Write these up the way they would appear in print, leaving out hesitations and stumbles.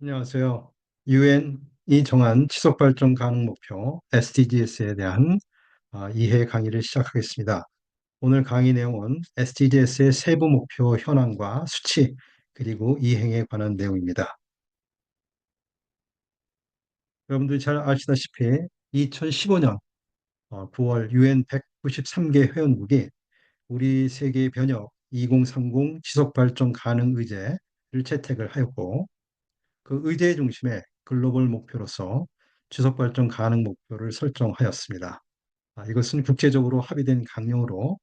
안녕하세요. 유엔이 정한 지속 발전 가능 목표 SDGs에 대한 이해 강의를 시작하겠습니다. 오늘 강의 내용은 SDGs의 세부 목표 현황과 수치 그리고 이행에 관한 내용입니다. 여러분들이 잘 아시다시피 2015년 9월 유엔 193개 회원국이 우리 세계 변혁 2030 지속 발전 가능 의제를 채택을 하였고 그 의제의 중심에 글로벌 목표로서 지속 발전 가능 목표를 설정하였습니다. 이것은 국제적으로 합의된 강령으로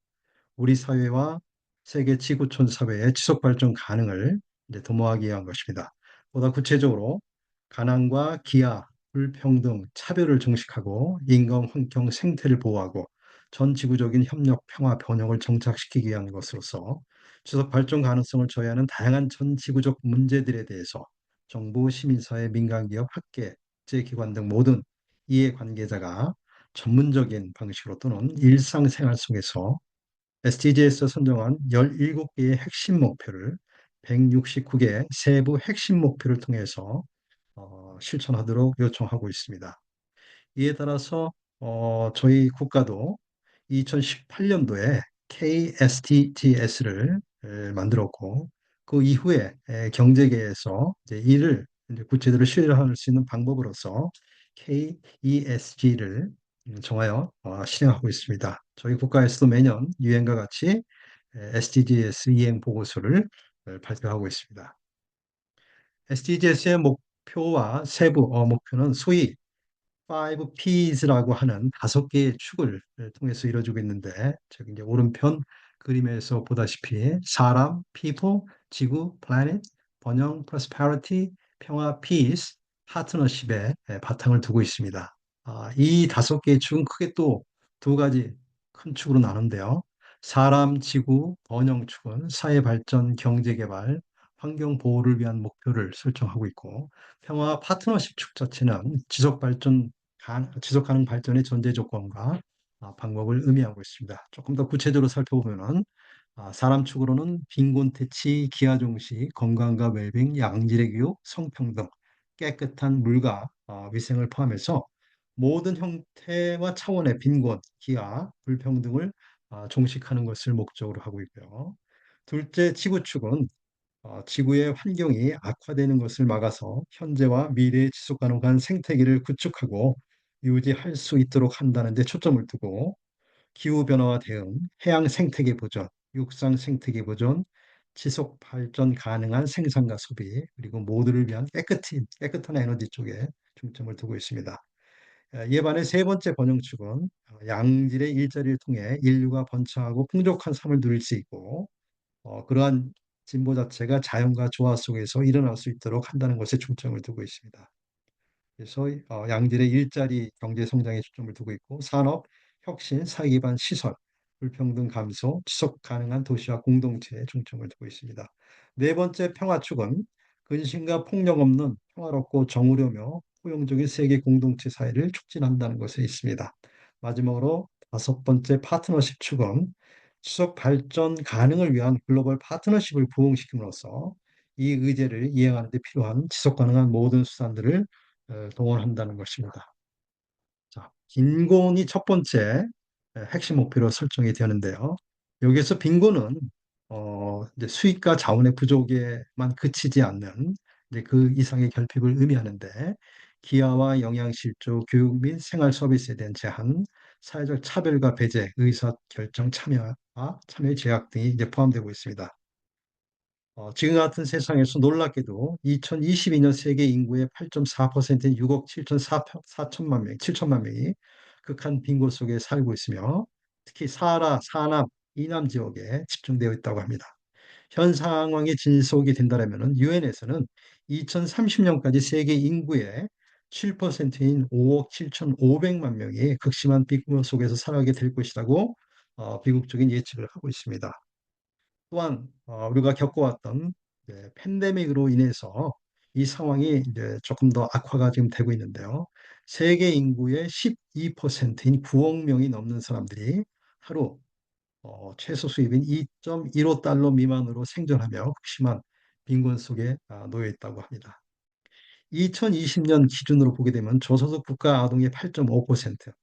우리 사회와 세계 지구촌 사회의 지속 발전 가능을 이제 도모하기 위한 것입니다. 보다 구체적으로 가난과 기아, 불평등, 차별을 정식하고 인간 환경 생태를 보호하고 전 지구적인 협력, 평화, 번영을 정착시키기 위한 것으로서 지속 발전 가능성을 저해하는 다양한 전 지구적 문제들에 대해서 정부, 시민사회, 민간기업, 학계, 국제기관 등 모든 이해관계자가 전문적인 방식으로 또는 일상생활 속에서 SDG에서 선정한 17개의 핵심 목표를 169개 세부 핵심 목표를 통해서 실천하도록 요청하고 있습니다. 이에 따라서 저희 국가도 2018년도에 KSTGS를 만들었고 그 이후에 경제계에서 이제 이를 이제 구체적으로 실현할 수 있는 방법으로서 KESG를 정하여 실행하고 있습니다. 저희 국가에서도 매년 유엔과 같이 SDGs 이행 보고서를 발표하고 있습니다. SDGs의 목표와 세부 목표는 소위 5Ps라고 하는 5개의 축을 통해서 이루어지고 있는데, 저기 이제 오른편 그림에서 보다시피 사람, people, 지구, planet, 번영, prosperity, 평화, peace, 파트너십에 바탕을 두고 있습니다. 이 5개의 축은 크게 또 두 가지 큰 축으로 나누는데요. 사람, 지구, 번영 축은 사회 발전, 경제 개발, 환경 보호를 위한 목표를 설정하고 있고, 평화 파트너십 축 자체는 지속 가능 발전의 전제 조건과 방법을 의미하고 있습니다. 조금 더 구체적으로 살펴보면은 사람 축으로는 빈곤 퇴치, 기아 종식, 건강과 웰빙, 양질의 교육, 성평등, 깨끗한 물과 위생을 포함해서 모든 형태와 차원의 빈곤, 기아, 불평등을 종식하는 것을 목적으로 하고 있고요. 둘째 지구 축은 지구의 환경이 악화되는 것을 막아서 현재와 미래의 지속 가능한 생태계를 구축하고 유지할 수 있도록 한다는 데 초점을 두고 기후변화와 대응, 해양 생태계 보전, 육상 생태계 보전, 지속 발전 가능한 생산과 소비, 그리고 모두를 위한 깨끗한 에너지 쪽에 중점을 두고 있습니다. 이에 반해 세 번째 번영축은 양질의 일자리를 통해 인류가 번창하고 풍족한 삶을 누릴 수 있고 그러한 진보 자체가 자연과 조화 속에서 일어날 수 있도록 한다는 것에 중점을 두고 있습니다. 그래서 양질의 일자리 경제 성장에 초점을 두고 있고 산업, 혁신, 사회 기반 시설, 불평등 감소, 지속 가능한 도시와 공동체에 중점을 두고 있습니다. 네 번째 평화축은 근심과 폭력 없는 평화롭고 정의로며 포용적인 세계 공동체 사회를 촉진한다는 것에 있습니다. 마지막으로 다섯 번째 파트너십 축은 지속 발전 가능을 위한 글로벌 파트너십을 부흥시킴으로써 이 의제를 이행하는 데 필요한 지속 가능한 모든 수단들을 동원한다는 것입니다. 자, 빈곤이 첫 번째 핵심 목표로 설정이 되는데요. 여기서 빈곤은 이제 수익과 자원의 부족에만 그치지 않는 이제 그 이상의 결핍을 의미하는데 기아와 영양실조, 교육 및 생활 서비스에 대한 제한, 사회적 차별과 배제, 의사 결정 참여와 참여 제약 등이 이제 포함되고 있습니다. 지금 같은 세상에서 놀랍게도 2022년 세계 인구의 8.4%인 6억 7천만 명, 7천만 명이 극한 빈곤 속에 살고 있으며 특히 사하라, 사남, 이남 지역에 집중되어 있다고 합니다. 현 상황이 진속이 된다면 유엔에서는 2030년까지 세계 인구의 7%인 5억 7,500만 명이 극심한 빈곤 속에서 살아가게 될 것이라고 비극적인 예측을 하고 있습니다. 또한 우리가 겪어왔던 팬데믹으로 인해서 이 상황이 이제 조금 더 악화가 지금 되고 있는데요. 세계 인구의 12%인 9억 명이 넘는 사람들이 하루 최소 수입인 2.15달러 미만으로 생존하며 극심한 빈곤 속에 놓여 있다고 합니다. 2020년 기준으로 보게 되면 저소득 국가 아동의 8.5%,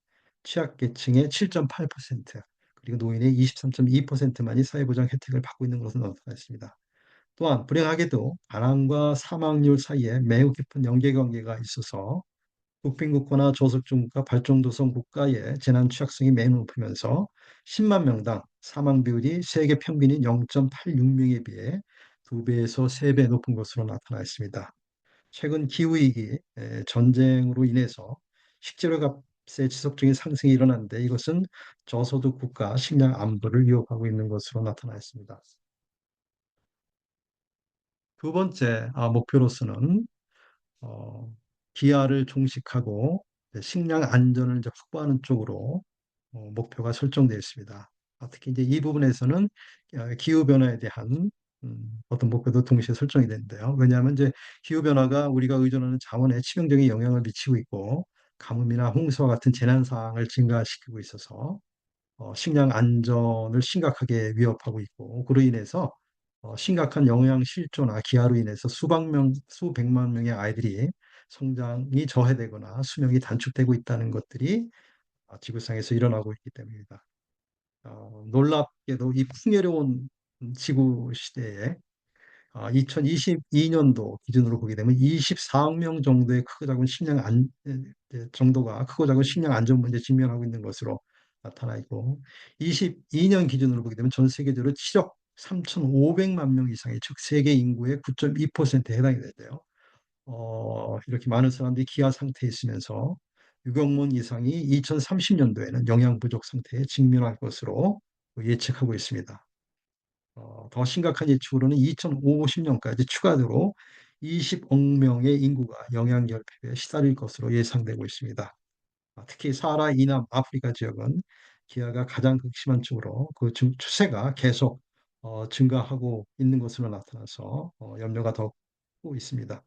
취약계층의 7.8%, 그리고 노인의 23.2%만이 사회보장 혜택을 받고 있는 것으로 나타났습니다. 또한 불행하게도 가난과 사망률 사이에 매우 깊은 연계관계가 있어서 북빈국가나 저소득국가, 발전도성 국가의 재난 취약성이 매우 높으면서 10만 명당 사망 비율이 세계 평균인 0.86명에 비해 2배에서 3배 높은 것으로 나타나 있습니다. 최근 기후위기, 전쟁으로 인해서 식재료 값의 지속적인 상승이 일어났는데 이것은 저소득 국가 식량 안보를 위협하고 있는 것으로 나타나 있습니다. 두 번째 목표로서는 어, 기아를 종식하고 식량 안전을 이제 확보하는 쪽으로 목표가 설정되어 있습니다. 특히 이제 이 부분에서는 기후 변화에 대한 어떤 목표도 동시에 설정이 되는데요. 왜냐하면 이제 기후 변화가 우리가 의존하는 자원에 치명적인 영향을 미치고 있고 가뭄이나 홍수와 같은 재난 사항을 증가시키고 있어서 식량 안전을 심각하게 위협하고 있고 그로 인해서 심각한 영양 실조나 기아로 인해서 수백만 명의 아이들이 성장이 저해되거나 수명이 단축되고 있다는 것들이 지구상에서 일어나고 있기 때문입니다. 놀랍게도 이 풍요로운 지구 시대에 2022년도 기준으로 보게 되면 24억 명 정도의 크고 작은 정도가 크고 작은 식량 안전 문제 직면하고 있는 것으로 나타나 있고 22년 기준으로 보게 되면 전 세계적으로 7억 3,500만 명 이상의 즉 세계 인구의 9.2%에 해당이 되는데요. 이렇게 많은 사람들이 기아 상태에 있으면서 6억 명 이상이 2030년도에는 영양 부족 상태에 직면할 것으로 예측하고 있습니다. 더 심각한 예측으로는 2050년까지 추가로 20억 명의 인구가 영양결핍에 시달릴 것으로 예상되고 있습니다. 특히 사하라 이남 아프리카 지역은 기아가 가장 극심한 쪽으로 그 추세가 계속 증가하고 있는 것으로 나타나서 염려가 더 크고 있습니다.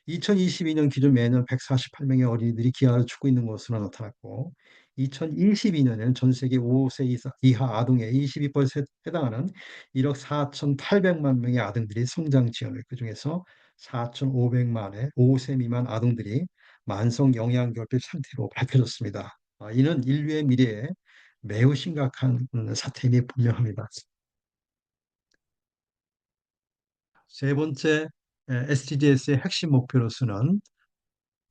2022년 기준 매년 148명의 어린이들이 기아를 죽고 있는 것으로 나타났고 2022년에는 전 세계 5세 이하 아동의 22%에 해당하는 1억 4,800만 명의 아동들이 성장 지연을 그중에서 4,500만의 5세 미만 아동들이 만성 영양결핍 상태로 밝혀졌습니다. 이는 인류의 미래에 매우 심각한 사태임이 분명합니다. 세 번째 SDGs의 핵심 목표로서는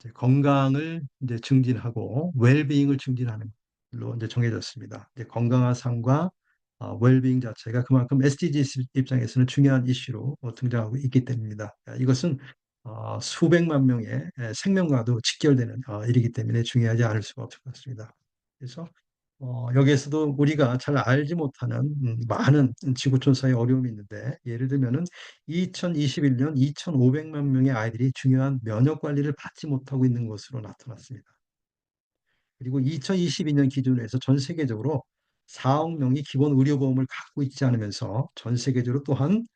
이제 건강을 이제 증진하고 웰빙을 증진하는 걸로 이제 정해졌습니다. 이제 건강한 삶과 웰빙 자체가 그만큼 SDG 입장에서는 중요한 이슈로 등장하고 있기 때문입니다. 이것은 수백만 명의 생명과도 직결되는 일이기 때문에 중요하지 않을 수가 없을 것 같습니다. 그래서 여기에서도 우리가 잘 알지 못하는 많은 지구촌사의 어려움이 있는데 예를 들면은 2021년 2,500만 명의 아이들이 중요한 면역 관리를 받지 못하고 있는 것으로 나타났습니다. 그리고 2022년 기준으로 해서 전 세계적으로 4억 명이 기본 의료보험을 갖고 있지 않으면서 전 세계적으로 또한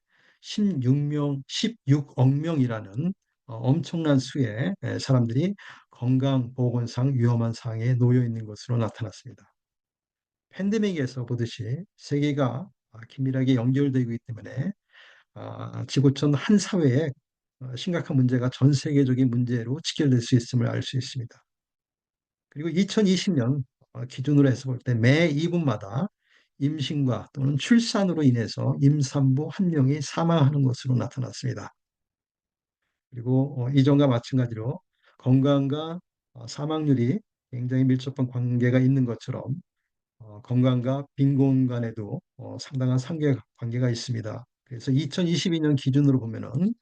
16억 명이라는 엄청난 수의 사람들이 건강보건상 위험한 상황에 놓여 있는 것으로 나타났습니다. 팬데믹에서 보듯이 세계가 긴밀하게 연결되고 있기 때문에 지구촌 한 사회에 심각한 문제가 전 세계적인 문제로 직결될 수 있음을 알 수 있습니다. 그리고 2020년 기준으로 해서 볼 때 매 2분마다 임신과 또는 출산으로 인해서 임산부 한 명이 사망하는 것으로 나타났습니다. 그리고 이전과 마찬가지로 건강과 사망률이 굉장히 밀접한 관계가 있는 것처럼 건강과 빈곤 간에도 상당한 관계가 있습니다. 그래서 2022년 기준으로 보면은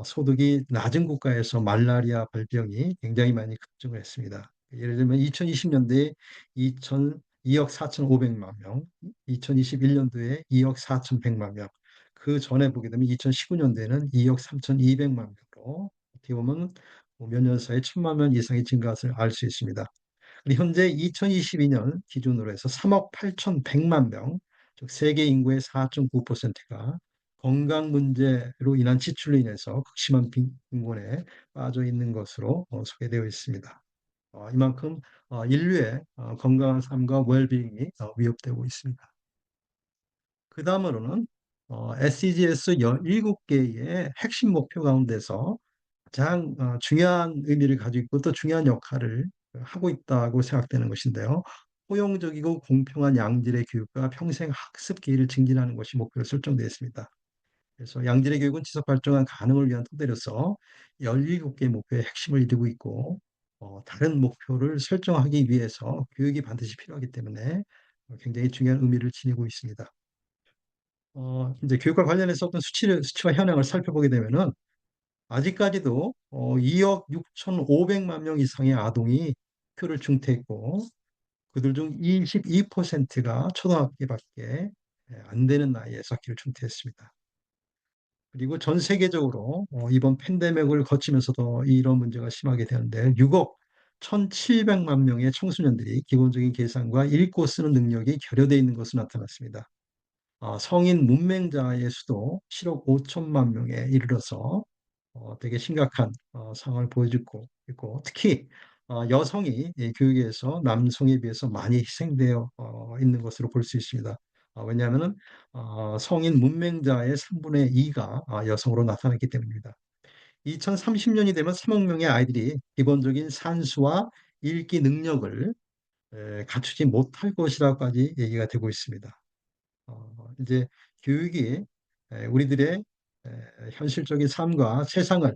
소득이 낮은 국가에서 말라리아 발병이 굉장히 많이 급증을 했습니다. 예를 들면 2020년도에 2억 4,500만 명, 2021년도에 2억 4,100만 명, 그 전에 보게 되면 2019년도에는 2억 3,200만 명으로 어떻게 보면 몇 년 사이에 1,000만 명 이상의 증가를 알 수 있습니다. 현재 2022년 기준으로 해서 3억 8,100만 명, 즉 세계 인구의 4.9%가 건강 문제로 인한 지출로 인해서 극심한 빈곤에 빠져 있는 것으로 소개되어 있습니다. 이만큼 인류의 건강한 삶과 웰빙이 위협되고 있습니다. 그 다음으로는 SDGs 17개의 핵심 목표 가운데서 가장 중요한 의미를 가지고 있고 또 중요한 역할을 하고 있다고 생각되는 것인데요. 포용적이고 공평한 양질의 교육과 평생 학습 기회를 증진하는 것이 목표로 설정되어 있습니다. 그래서 양질의 교육은 지속 발전과 가능을 위한 토대로서 17개의 목표의 핵심을 이루고 있고 다른 목표를 설정하기 위해서 교육이 반드시 필요하기 때문에 굉장히 중요한 의미를 지니고 있습니다. 이제 교육과 관련해서 어떤 수치와 현황을 살펴보게 되면은 아직까지도 2억 6,500만 명 이상의 아동이 학교를 중퇴했고 그들 중 22%가 초등학교밖에 안 되는 나이에서 학교를 중퇴했습니다. 그리고 전 세계적으로 이번 팬데믹을 거치면서도 이런 문제가 심하게 되는데 6억 1,700만 명의 청소년들이 기본적인 계산과 읽고 쓰는 능력이 결여되어 있는 것으로 나타났습니다. 성인 문맹자의 수도 7억 5천만 명에 이르러서 되게 심각한 상황을 보여주고 있고 특히 여성이 이 교육에서 남성에 비해서 많이 희생되어 있는 것으로 볼 수 있습니다. 왜냐하면 성인 문맹자의 3분의 2가 여성으로 나타났기 때문입니다. 2030년이 되면 3억 명의 아이들이 기본적인 산수와 읽기 능력을 갖추지 못할 것이라고까지 얘기가 되고 있습니다. 이제 교육이 우리들의 현실적인 삶과 세상을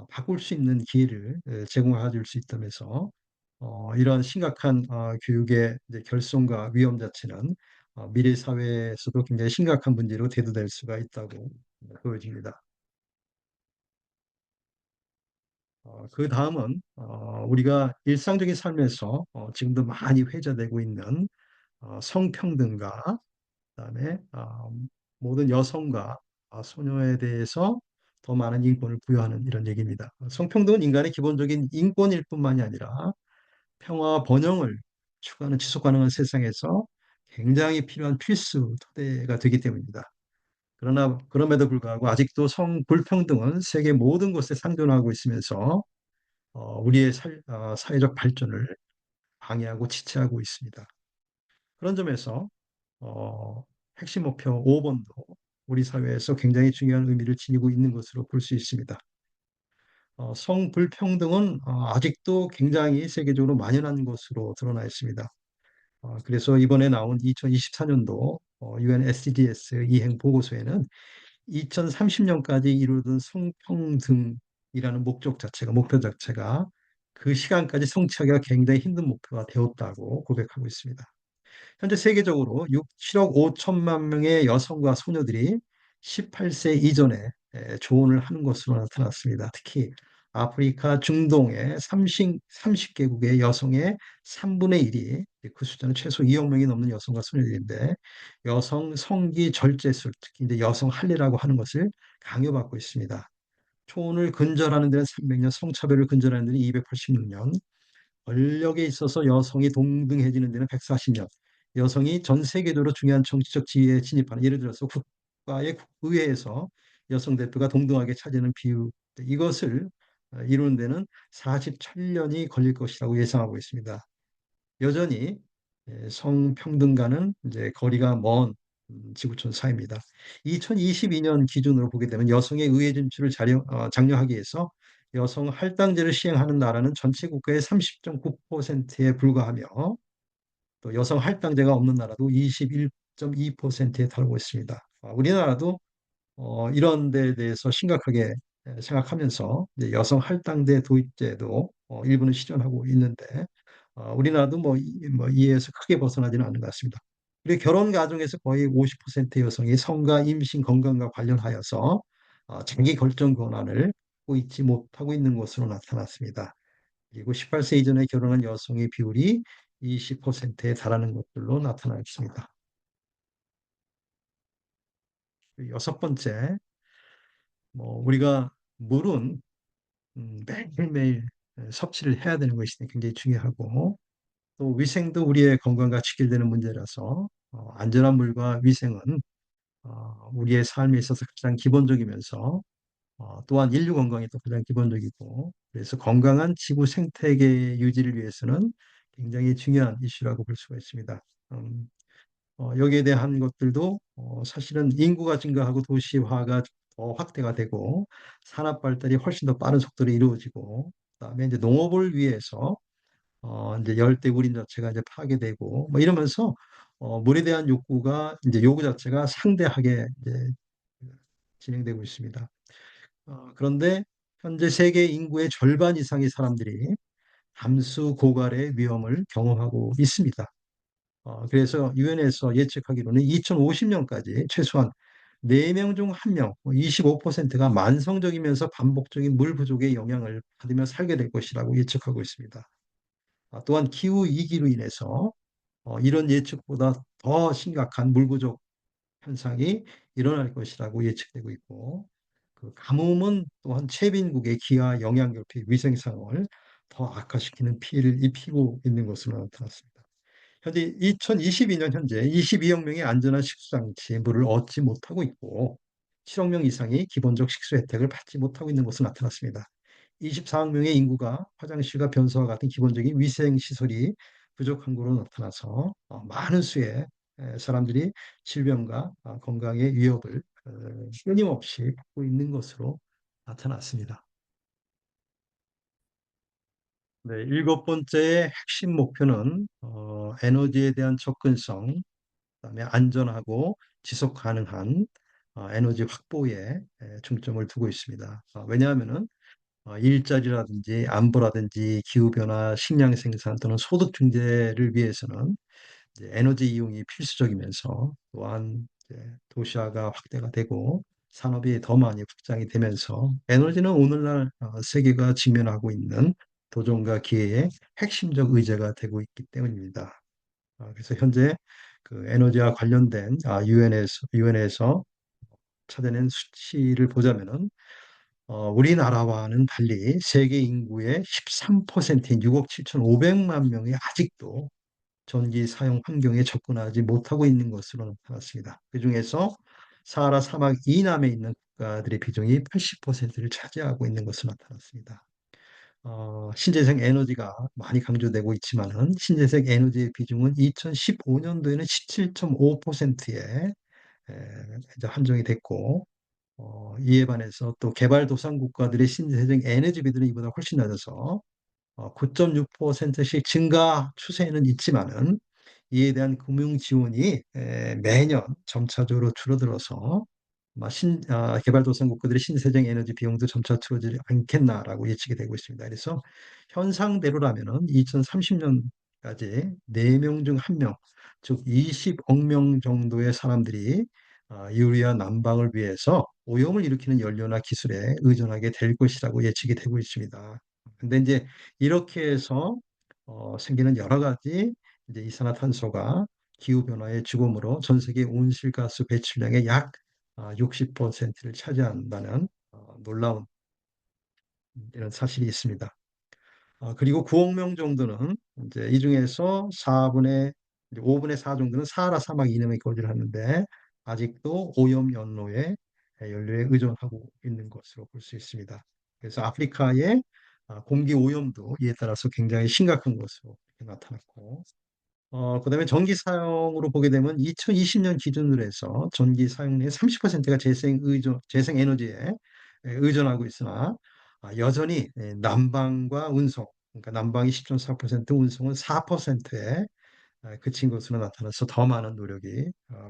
바꿀 수 있는 기회를 제공해 줄 수 있다면서 이런 심각한 교육의 이제 결손과 위험 자체는 미래 사회에서도 굉장히 심각한 문제로 대두될 수가 있다고 보여집니다. 그 다음은 우리가 일상적인 삶에서 지금도 많이 회자되고 있는 성평등과 그다음에 모든 여성과 소녀에 대해서 더 많은 인권을 부여하는 이런 얘기입니다. 성평등은 인간의 기본적인 인권일 뿐만이 아니라 평화와 번영을 추구하는 지속 가능한 세상에서 굉장히 필요한 필수 토대가 되기 때문입니다. 그러나 그럼에도 불구하고 아직도 성 불평등은 세계 모든 곳에 상존하고 있으면서 우리의 사회적 발전을 방해하고 지체하고 있습니다. 그런 점에서 어, 핵심 목표 5번도 우리 사회에서 굉장히 중요한 의미를 지니고 있는 것으로 볼 수 있습니다. 성불평등은 아직도 굉장히 세계적으로 만연한 것으로 드러나 있습니다. 그래서 이번에 나온 2024년도 UN SDGs 이행 보고서에는 2030년까지 이루어진 성평등이라는 목표 자체가 그 시간까지 성취하기가 굉장히 힘든 목표가 되었다고 고백하고 있습니다. 현재 세계적으로 7억 5천만 명의 여성과 소녀들이 18세 이전에 조언을 하는 것으로 나타났습니다. 특히 아프리카 중동의 30개국의 여성의 3분의 1이 그 숫자는 최소 2억 명이 넘는 여성과 소녀들인데 여성 성기 절제술, 특히 이제 여성 할례라고 하는 것을 강요받고 있습니다. 초혼을 근절하는 데는 300년, 성차별을 근절하는 데는 286년, 권력에 있어서 여성이 동등해지는 데는 140년, 여성이 전 세계적으로 중요한 정치적 지위에 진입하는, 예를 들어서 국가의 국의회에서 여성 대표가 동등하게 차지하는 비율, 이것을 이루는 데는 47년이 걸릴 것이라고 예상하고 있습니다. 여전히 성평등과는 이제 거리가 먼 지구촌 사회입니다. 2022년 기준으로 보게 되면 여성의 의회 진출을 장려하기 위해서 여성 할당제를 시행하는 나라는 전체 국가의 30.9%에 불과하며 또 여성 할당제가 없는 나라도 21.2%에 달하고 있습니다. 우리나라도 이런 데에 대해서 심각하게 생각하면서 이제 여성 할당제 도입제도 일부는 실현하고 있는데 우리나라도 뭐 이에서 크게 벗어나지는 않는 것 같습니다. 그리고 결혼 가정에서 거의 50% 여성이 성과 임신 건강과 관련하여서 자기 결정 권한을 갖고 있지 못하고 있는 것으로 나타났습니다. 그리고 18세 이전에 결혼한 여성의 비율이 20%에 달하는 것들로 나타나 있습니다. 여섯 번째, 우리가 물은 매일매일 섭취를 해야 되는 것이 굉장히 중요하고 또 위생도 우리의 건강과 직결되는 문제라서 안전한 물과 위생은 우리의 삶에 있어서 가장 기본적이면서 또한 인류 건강이 또 가장 기본적이고 그래서 건강한 지구 생태계 유지를 위해서는 굉장히 중요한 이슈라고 볼 수가 있습니다. 여기에 대한 것들도 사실은 인구가 증가하고 도시화가 더 확대가 되고 산업 발달이 훨씬 더 빠른 속도로 이루어지고 그다음에 이제 농업을 위해서 이제 열대 우림 자체가 이제 파괴되고 뭐 이러면서 물에 대한 욕구가 이제 요구 자체가 상대하게 이제 진행되고 있습니다. 그런데 현재 세계 인구의 절반 이상의 사람들이 담수 고갈의 위험을 경험하고 있습니다. 그래서 유엔에서 예측하기로는 2050년까지 최소한 4명 중 1명, 25%가 만성적이면서 반복적인 물 부족의 영향을 받으며 살게 될 것이라고 예측하고 있습니다. 또한 기후 위기로 인해서 이런 예측보다 더 심각한 물 부족 현상이 일어날 것이라고 예측되고 있고, 그 가뭄은 또한 최빈국의 기아 영향결핍 위생 상황을 더 악화시키는 피해를 입히고 있는 것으로 나타났습니다. 현재 2022년 현재 22억 명이 안전한 식수장치의 물을 얻지 못하고 있고 7억 명 이상이 기본적 식수 혜택을 받지 못하고 있는 것으로 나타났습니다. 24억 명의 인구가 화장실과 변소와 같은 기본적인 위생 시설이 부족한 것으로 나타나서 많은 수의 사람들이 질병과 건강의 위협을 끊임없이 받고 있는 것으로 나타났습니다. 네, 일곱 번째의 핵심 목표는 에너지에 대한 접근성, 그다음에 안전하고 지속 가능한 에너지 확보에 중점을 두고 있습니다. 왜냐하면은 일자리라든지 안보라든지 기후변화, 식량 생산 또는 소득 증대를 위해서는 이제 에너지 이용이 필수적이면서 또한 이제 도시화가 확대가 되고 산업이 더 많이 확장이 되면서 에너지는 오늘날 세계가 직면하고 있는 도전과 기회의 핵심적 의제가 되고 있기 때문입니다. 그래서 현재 그 에너지와 관련된 유엔에서 찾아낸 수치를 보자면은 우리나라와는 달리 세계 인구의 13%인 6억 7,500만 명이 아직도 전기 사용 환경에 접근하지 못하고 있는 것으로 나타났습니다. 그중에서 사하라 사막 이남에 있는 국가들의 비중이 80%를 차지하고 있는 것으로 나타났습니다. 신재생 에너지가 많이 강조되고 있지만은 신재생 에너지의 비중은 2015년도에는 17.5%에 이제 한정이 됐고 이에 반해서 또 개발도상 국가들의 신재생 에너지 비율은 이보다 훨씬 낮아서 9.6%씩 증가 추세에는 있지만은 이에 대한 금융 지원이 매년 점차적으로 줄어들어서 개발도상 국가들의 신재생 에너지 비용도 점차 줄어들지 않겠나라고 예측이 되고 있습니다. 그래서 현상대로라면은 2030년까지 4명 중 1명, 즉 20억 명 정도의 사람들이 유리와 난방을 위해서 오염을 일으키는 연료나 기술에 의존하게 될 것이라고 예측이 되고 있습니다. 근데 이제 이렇게 해서 생기는 여러 가지 이제 이산화탄소가 기후 변화의 죽음으로 전 세계 온실가스 배출량의 약 60%를 차지한다는 놀라운 이런 사실이 있습니다. 그리고 9억 명 정도는 이제 이 중에서 5분의 4 정도는 사하라 사막 이남에 거주를 하는데 아직도 오염 연료에 의존하고 있는 것으로 볼 수 있습니다. 그래서 아프리카의 공기 오염도 이에 따라서 굉장히 심각한 것으로 나타났고 그다음에 전기 사용으로 보게 되면 2020년 기준으로 해서 전기 사용의 30%가 재생 에너지에 의존하고 있으나 여전히 난방과 운송, 그러니까 난방이 10.4%, 운송은 4%에 그친 것으로 나타나서 더 많은 노력이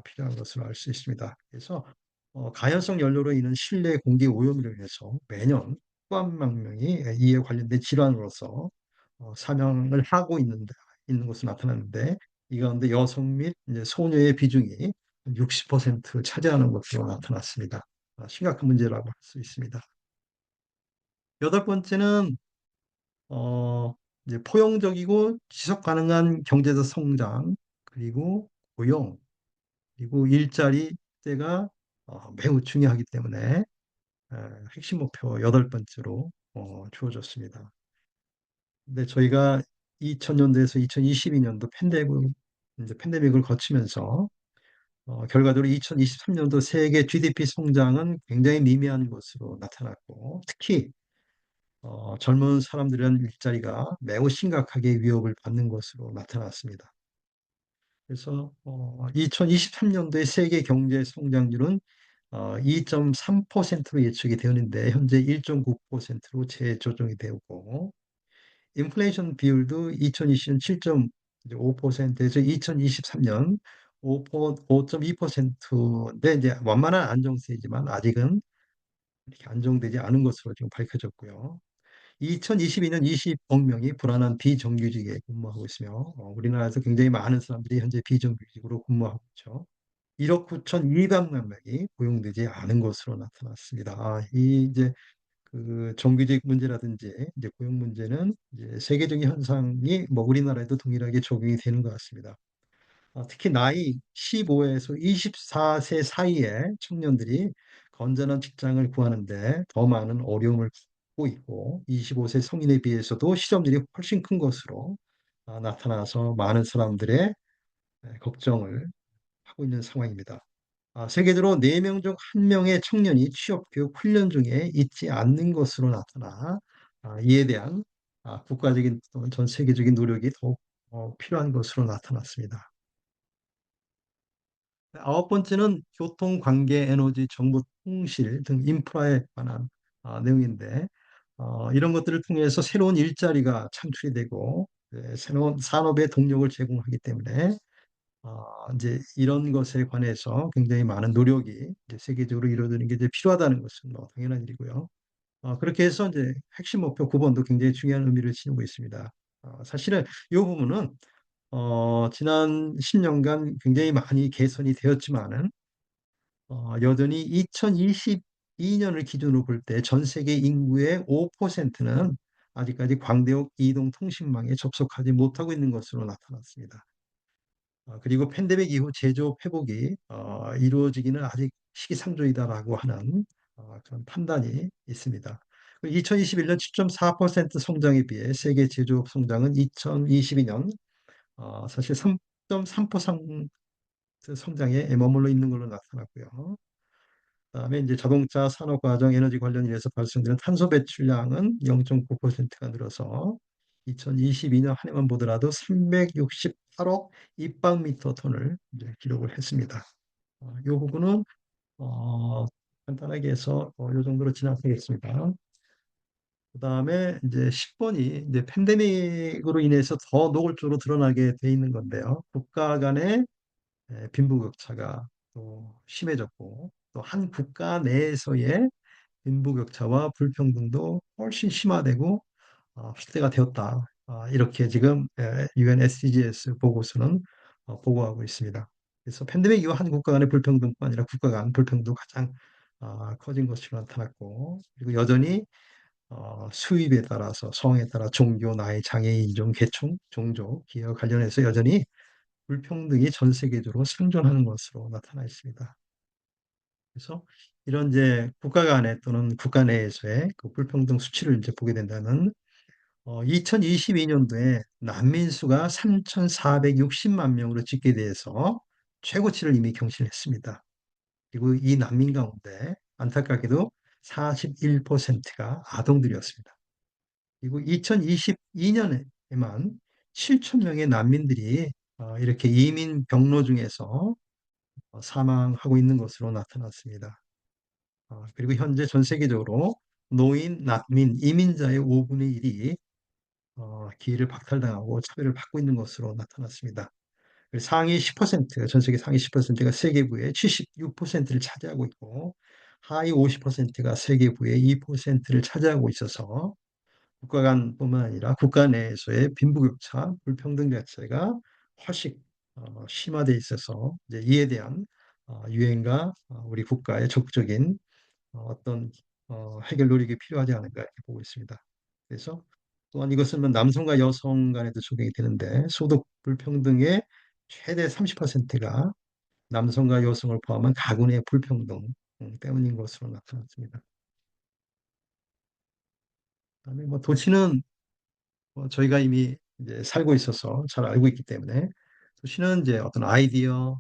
필요한 것으로 알 수 있습니다. 그래서 가연성 연료로 인한 실내 공기 오염으로 인해서 매년 수백만 명이 이에 관련된 질환으로서 사망을 하고 있는 것으로 나타나는데 이 가운데 여성 및 이제 소녀의 비중이 60%를 차지하는 것으로 나타났습니다. 심각한 문제라고 할 수 있습니다. 여덟 번째는 어, 이제 포용적이고 지속 가능한 경제적 성장 그리고 고용 그리고 일자리가 매우 중요하기 때문에 에, 핵심 목표 여덟 번째로 주어졌습니다. 근데 저희가 2000년도에서 2022년도 팬데믹을 거치면서 결과적으로 2023년도 세계 GDP 성장은 굉장히 미미한 것으로 나타났고 특히 젊은 사람들의 일자리가 매우 심각하게 위협을 받는 것으로 나타났습니다. 그래서 2023년도의 세계 경제 성장률은 2.3%로 예측이 되었는데 현재 1.9%로 재조정이 되었고 인플레이션 비율도 2020년 7.5%에서 2023년 5.2%인데 이제 완만한 안정세이지만 아직은 이렇게 안정되지 않은 것으로 지금 밝혀졌고요. 2022년 20억 명이 불안한 비정규직에 근무하고 있으며 우리나라에서 굉장히 많은 사람들이 현재 비정규직으로 근무하고 있죠. 1억 9,200만 명이 고용되지 않은 것으로 나타났습니다. 이 이제 그 정규직 문제라든지 이제 고용 문제는 이제 세계적인 현상이 뭐 우리나라에도 동일하게 적용이 되는 것 같습니다. 특히 나이 15에서 24세 사이의 청년들이 건전한 직장을 구하는데 더 많은 어려움을 겪고 있고 25세 성인에 비해서도 실업률이 훨씬 큰 것으로 나타나서 많은 사람들의 걱정을 하고 있는 상황입니다. 세계적으로 4명 중 1명의 청년이 취업, 교육, 훈련 중에 있지 않는 것으로 나타나 이에 대한 국가적인 또는 전 세계적인 노력이 더욱 필요한 것으로 나타났습니다. 아홉 번째는 교통, 관계, 에너지, 정보, 통실 등 인프라에 관한 내용인데 이런 것들을 통해서 새로운 일자리가 창출이 되고 새로운 산업의 동력을 제공하기 때문에 이제 이런 것에 관해서 굉장히 많은 노력이 이제 세계적으로 이루어지는 게 이제 필요하다는 것은 뭐 당연한 일이고요. 그렇게 해서 이제 핵심 목표 9번도 굉장히 중요한 의미를 지니고 있습니다. 사실은 이 부분은 지난 10년간 굉장히 많이 개선이 되었지만은 여전히 2022년을 기준으로 볼 때 전 세계 인구의 5%는 아직까지 광대역 이동 통신망에 접속하지 못하고 있는 것으로 나타났습니다. 그리고 팬데믹 이후 제조업 회복이 이루어지기는 아직 시기상조이다라고 하는 그런 판단이 있습니다. 2021년 7.4% 성장에 비해 세계 제조업 성장은 2022년 사실 3.3% 성장에 머물러 있는 걸로 나타났고요. 그다음에 이제 자동차, 산업과정, 에너지 관련 일에서 발생되는 탄소 배출량은 0.9%가 늘어서 2022년 한 해만 보더라도 368억 입방미터 톤을 이제 기록을 했습니다. 이 부분은 어, 간단하게 해서 이 정도로 지나가겠습니다. 그다음에 이제 10번이 이제 팬데믹으로 인해서 더 노골적으로 드러나게 돼 있는 건데요. 국가 간의 빈부격차가 또 심해졌고 또 한 국가 내에서의 빈부격차와 불평등도 훨씬 심화되고 확대가 되었다. 이렇게 지금 UN SDGs 보고서는 보고하고 있습니다. 그래서 팬데믹 이후 한 국가 간의 불평등뿐 아니라 국가 간 불평등도 가장 커진 것으로 나타났고 그리고 여전히 수입에 따라서 성에 따라 종교, 나이, 장애, 인종, 계층, 종족, 기업 관련해서 여전히 불평등이 전 세계적으로 생존하는 것으로 나타나 있습니다. 그래서 이런 이제 국가 간의 또는 국가 내에서의 그 불평등 수치를 이제 보게 된다면 2022년도에 난민 수가 3,460만 명으로 집계돼서 최고치를 이미 경신했습니다. 그리고 이 난민 가운데 안타깝게도 41%가 아동들이었습니다. 그리고 2022년에만 7천 명의 난민들이 이렇게 이민 경로 중에서 사망하고 있는 것으로 나타났습니다. 그리고 현재 전 세계적으로 노인, 난민, 이민자의 5분의 1이 기회를 박탈당하고 차별을 받고 있는 것으로 나타났습니다. 상위 10%, 전 세계 상위 10%가 세계부의 76%를 차지하고 있고 하위 50%가 세계부의 2%를 차지하고 있어서 국가 간뿐만 아니라 국가 내에서의 빈부격차, 불평등 자체가 훨씬 심화돼 있어서 이제 이에 대한 유엔과 우리 국가의 적극적인 어떤 해결 노력이 필요하지 않을까 이렇게 보고 있습니다. 그래서 또한 이것은 뭐 남성과 여성 간에도 적용이 되는데 소득 불평등의 최대 30%가 남성과 여성을 포함한 가군의 불평등 때문인 것으로 나타났습니다. 그다음에 뭐 도시는 저희가 이미 이제 살고 있어서 잘 알고 있기 때문에 도시는 이제 어떤 아이디어,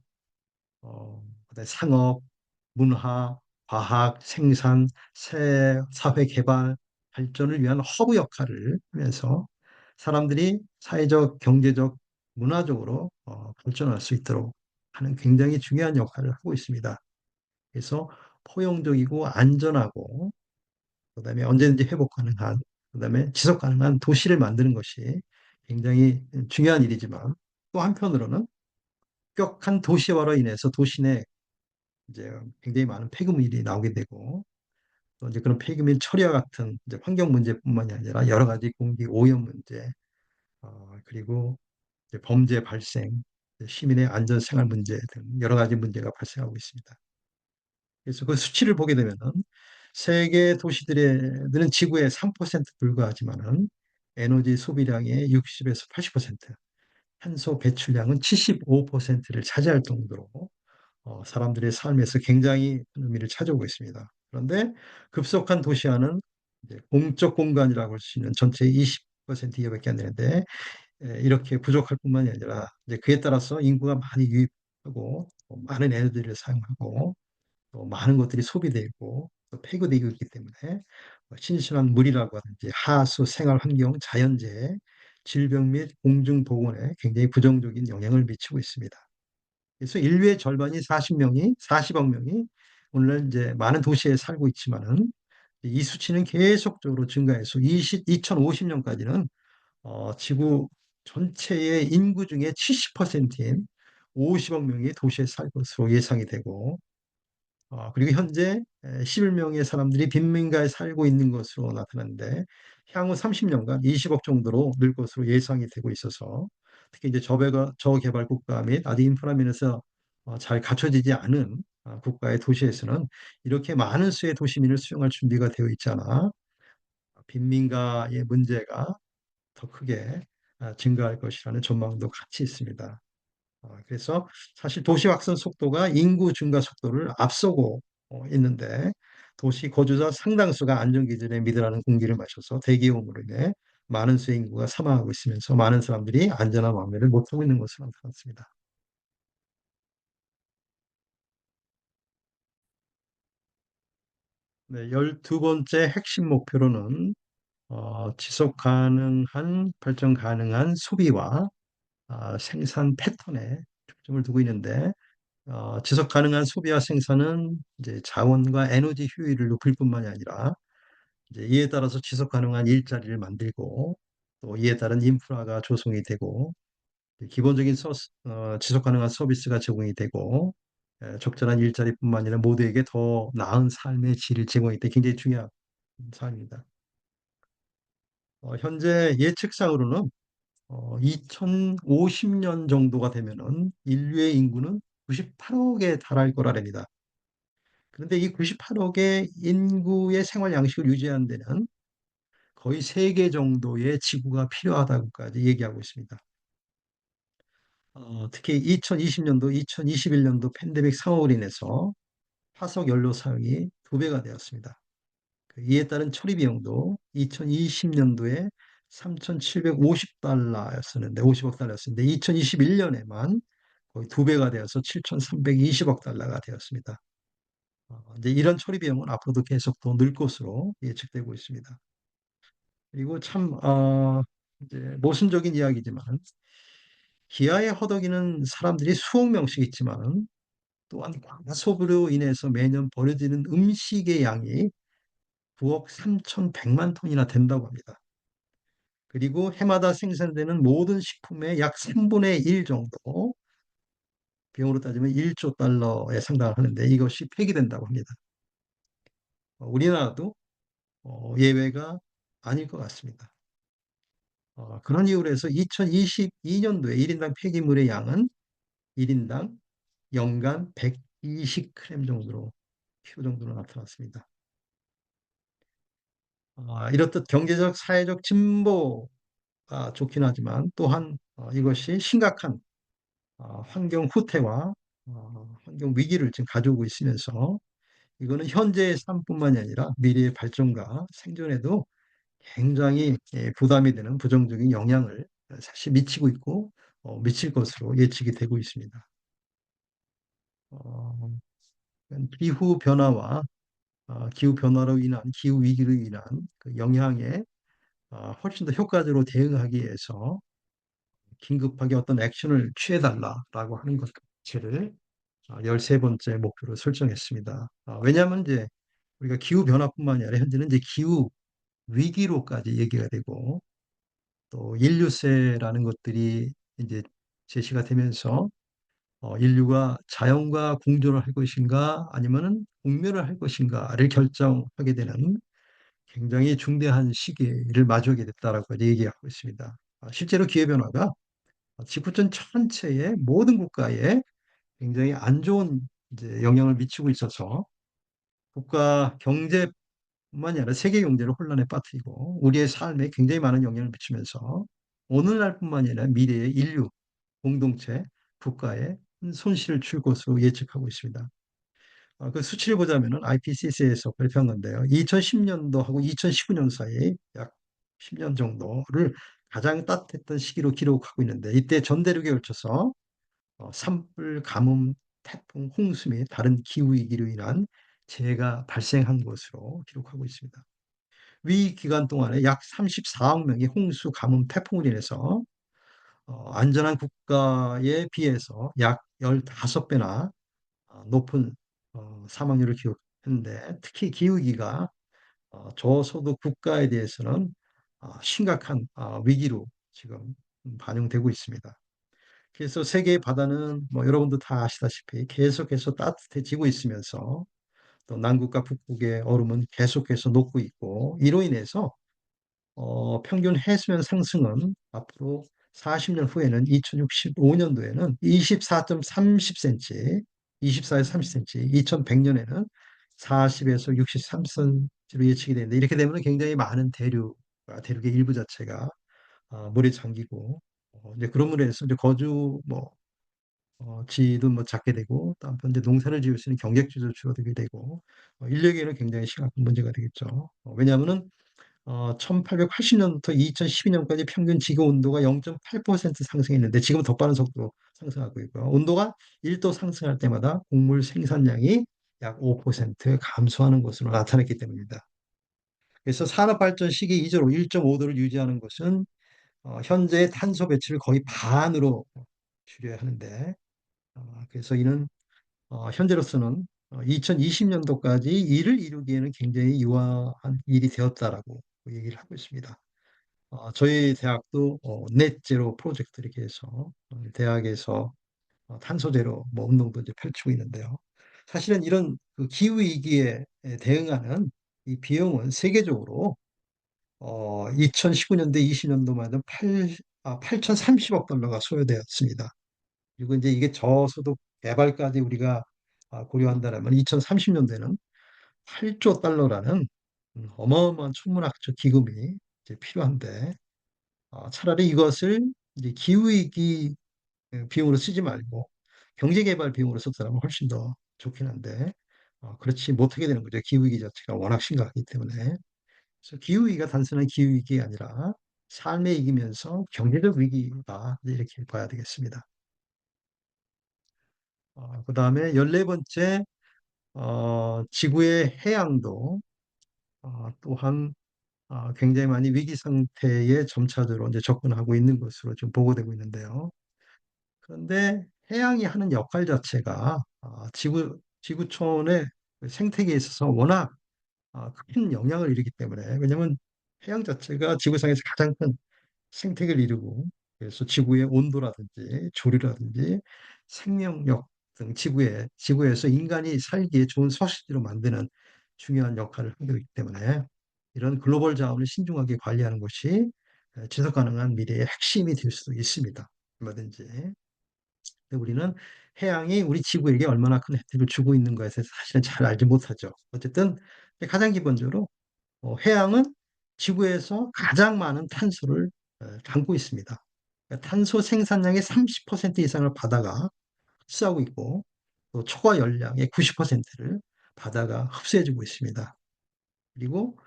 그다음에 상업, 문화, 과학, 생산, 사회 개발, 발전을 위한 허브 역할을 하면서 사람들이 사회적, 경제적, 문화적으로 발전할 수 있도록 하는 굉장히 중요한 역할을 하고 있습니다. 그래서 포용적이고 안전하고 그다음에 언제든지 회복 가능한 그다음에 지속 가능한 도시를 만드는 것이 굉장히 중요한 일이지만 또 한편으로는 격한 도시화로 인해서 도시 내 이제 굉장히 많은 폐기물이 나오게 되고 또 이제 그런 폐기물 처리와 같은 이제 환경 문제뿐만이 아니라 여러 가지 공기 오염 문제 그리고 이제 범죄 발생, 시민의 안전 생활 문제 등 여러 가지 문제가 발생하고 있습니다. 그래서 그 수치를 보게 되면은 세계 도시들은 지구의 3% 불과하지만은 에너지 소비량의 60에서 80%, 탄소 배출량은 75%를 차지할 정도로 사람들의 삶에서 굉장히 의미를 차지하고 있습니다. 그런데 급속한 도시화는 이제 공적 공간이라고 할 수 있는 전체의 20% 이하밖에 안 되는데 이렇게 부족할 뿐만이 아니라 이제 그에 따라서 인구가 많이 유입하고 많은 에너지를 사용하고 또 많은 것들이 소비되고 또 폐기되고 있기 때문에 신선한 물이라고 하든지 하수, 생활 환경, 자연재해, 질병 및 공중 보건에 굉장히 부정적인 영향을 미치고 있습니다. 그래서 인류의 절반이 40억 명이 오늘날 이제 많은 도시에 살고 있지만은 이 수치는 계속적으로 증가해서 2050년까지는 지구 전체의 인구 중에 70%인 50억 명이 도시에 살 것으로 예상이 되고 그리고 현재 11명의 사람들이 빈민가에 살고 있는 것으로 나타났는데 향후 30년간 20억 정도로 늘 것으로 예상이 되고 있어서 특히 이제 저개발 국가 및 아직 인프라 면에서 잘 갖춰지지 않은 국가의 도시에서는 이렇게 많은 수의 도시민을 수용할 준비가 되어 있지 않아 빈민가의 문제가 더 크게 증가할 것이라는 전망도 같이 있습니다. 그래서 사실 도시 확산 속도가 인구 증가 속도를 앞서고 있는데 도시 거주자 상당수가 안전기준에 미달하는 공기를 마셔서 대기오염으로 인해 많은 수의 인구가 사망하고 있으면서 많은 사람들이 안전한 왕래를 못하고 있는 것으로 나타났습니다. 네, 12번째 핵심 목표로는 지속 가능한 발전 가능한 소비와 생산 패턴에 초점을 두고 있는데 지속 가능한 소비와 생산은 이제 자원과 에너지 효율을 높일 뿐만이 아니라 이제 이에 따라서 지속 가능한 일자리를 만들고 또 이에 따른 인프라가 조성이 되고 기본적인 지속 가능한 서비스가 제공이 되고 적절한 일자리뿐만 아니라 모두에게 더 나은 삶의 질을 제공하기 때문에 굉장히 중요한 사안입니다. 현재 예측상으로는 2050년 정도가 되면은 인류의 인구는 98억에 달할 거라랍니다. 그런데 이 98억의 인구의 생활 양식을 유지하는 데는 거의 3개 정도의 지구가 필요하다고까지 얘기하고 있습니다. 특히 2020년도, 2021년도 팬데믹 상황으로 인해서 화석 연료 사용이 2배가 되었습니다. 이에 따른 처리 비용도 2020년도에 3,750달러였었는데, 50억 달러였었는데, 2021년에만 거의 2배가 되어서 7,320억 달러가 되었습니다. 이제 이런 처리 비용은 앞으로도 계속 더 늘 것으로 예측되고 있습니다. 그리고 참, 이제 모순적인 이야기지만, 기아에 허덕이는 사람들이 수억 명씩 있지만, 또한 과소비로 인해서 매년 버려지는 음식의 양이 9억 3,100만 톤이나 된다고 합니다. 그리고 해마다 생산되는 모든 식품의 약 3분의 1 정도, 비용으로 따지면 1조 달러에 상당을 하는데 이것이 폐기된다고 합니다. 우리나라도 예외가 아닐 것 같습니다. 그런 이유로 해서 2022년도에 1인당 폐기물의 양은 1인당 연간 120g 정도로 키로 정도로 나타났습니다. 이렇듯 경제적, 사회적 진보가 좋긴 하지만 또한 이것이 심각한 환경 후퇴와 환경 위기를 지금 가져오고 있으면서 이거는 현재의 삶뿐만이 아니라 미래의 발전과 생존에도 굉장히 부담이 되는 부정적인 영향을 사실 미치고 있고 미칠 것으로 예측이 되고 있습니다. 어, 기후 변화와 기후 변화로 인한 기후 위기로 인한 그 영향에 훨씬 더 효과적으로 대응하기 위해서 긴급하게 어떤 액션을 취해달라라고 하는 것 자체를 13번째 목표로 설정했습니다. 왜냐하면 이제 우리가 기후 변화뿐만이 아니라 현재는 이제 기후 위기로까지 얘기가 되고 또 인류세라는 것들이 이제 제시가 되면서 인류가 자연과 공존을 할 것인가 아니면은 공멸을 할 것인가를 결정하게 되는 굉장히 중대한 시기를 마주하게 됐다라고 얘기하고 있습니다. 실제로 기후변화가 지구촌 전체의 모든 국가에 굉장히 안 좋은 이제 영향을 미치고 있어서 국가 경제뿐만이 아니라 세계 경제를 혼란에 빠뜨리고 우리의 삶에 굉장히 많은 영향을 미치면서 오늘날뿐만이 아니라 미래의 인류 공동체 국가에 큰 손실을 줄 것으로 예측하고 있습니다. 그 수치를 보자면은 IPCC에서 발표한 건데요. 2010년도하고 2019년 사이 약 10년 정도를 가장 따뜻했던 시기로 기록하고 있는데 이때 전 대륙에 걸쳐서 산불, 가뭄, 태풍, 홍수 및 다른 기후위기로 인한 재해가 발생한 것으로 기록하고 있습니다. 위 기간 동안에 약 34억 명이 홍수, 가뭄, 태풍으로 인해서 안전한 국가에 비해서 약 15배나 높은 사망률을 기록했는데 특히 기후위기가 저소득 국가에 대해서는 심각한 위기로 지금 반영되고 있습니다. 그래서 세계의 바다는 뭐 여러분도 다 아시다시피 계속해서 따뜻해지고 있으면서 또 남극과 북극의 얼음은 계속해서 녹고 있고 이로 인해서 평균 해수면 상승은 앞으로 40년 후에는 2065년도에는 24.30cm, 24에서 30cm, 2100년에는 40에서 63cm로 예측이 되는데 이렇게 되면 굉장히 많은 대륙의 일부 자체가 물에 잠기고 이제 그런 으로 해서 이제 거주 뭐 지도 뭐 작게 되고 또 한편 이제 농사를 지을 수 있는 경작지도 줄어들게 되고 인류에게는 굉장히 심각한 문제가 되겠죠. 왜냐하면은 1880년부터 2012년까지 평균 지구 온도가 0.8% 상승했는데 지금 더 빠른 속도로 상승하고 있고요. 온도가 1도 상승할 때마다 곡물 생산량이 약 5% 감소하는 것으로 나타났기 때문입니다. 그래서 산업 발전 시기 이전로 1.5도를 유지하는 것은 현재의 탄소 배출을 거의 반으로 줄여야 하는데 그래서 이는 현재로서는 2020년도까지 이를 이루기에는 굉장히 유화한 일이 되었다라고 얘기를 하고 있습니다. 저희 대학도 넷제로 프로젝트를 이렇게 해서 대학에서 탄소 제로 뭐 운동도 이제 펼치고 있는데요. 사실은 이런 그 기후 위기에 대응하는 이 비용은 세계적으로 2019년도, 20년도만 해도 8,030억 달러가 소요되었습니다. 그리고 이제 이게 저소득 개발까지 우리가 고려한다면 2030년대는 8조 달러라는 어마어마한 천문학적 기금이 이제 필요한데 차라리 이것을 이제 기후위기 비용으로 쓰지 말고 경제개발 비용으로 썼더라면 훨씬 더 좋긴 한데 그렇지 못하게 되는 거죠. 기후위기 자체가 워낙 심각하기 때문에. 그래서 기후위기가 단순한 기후위기가 아니라 삶의 위기면서 경제적 위기다 이렇게 봐야 되겠습니다. 그 다음에 14번째 지구의 해양도 또한 굉장히 많이 위기 상태에 점차적으로 이제 접근하고 있는 것으로 지금 보고되고 있는데요. 그런데 해양이 하는 역할 자체가 지구촌의 생태계에 있어서 워낙 큰 영향을 이루기 때문에 왜냐하면 해양 자체가 지구상에서 가장 큰 생태계를 이루고 그래서 지구의 온도라든지 조류라든지 생명력 등 지구에서 인간이 살기에 좋은 서식지로 만드는 중요한 역할을 하고 있기 때문에 이런 글로벌 자원을 신중하게 관리하는 것이 지속 가능한 미래의 핵심이 될 수도 있습니다. 얼마든지. 우리는 해양이 우리 지구에게 얼마나 큰 혜택을 주고 있는 것에 대해서 사실은 잘 알지 못하죠. 어쨌든 가장 기본적으로 해양은 지구에서 가장 많은 탄소를 담고 있습니다. 그러니까 탄소 생산량의 30% 이상을 바다가 흡수하고 있고 또 초과 열량의 90%를 바다가 흡수해주고 있습니다. 그리고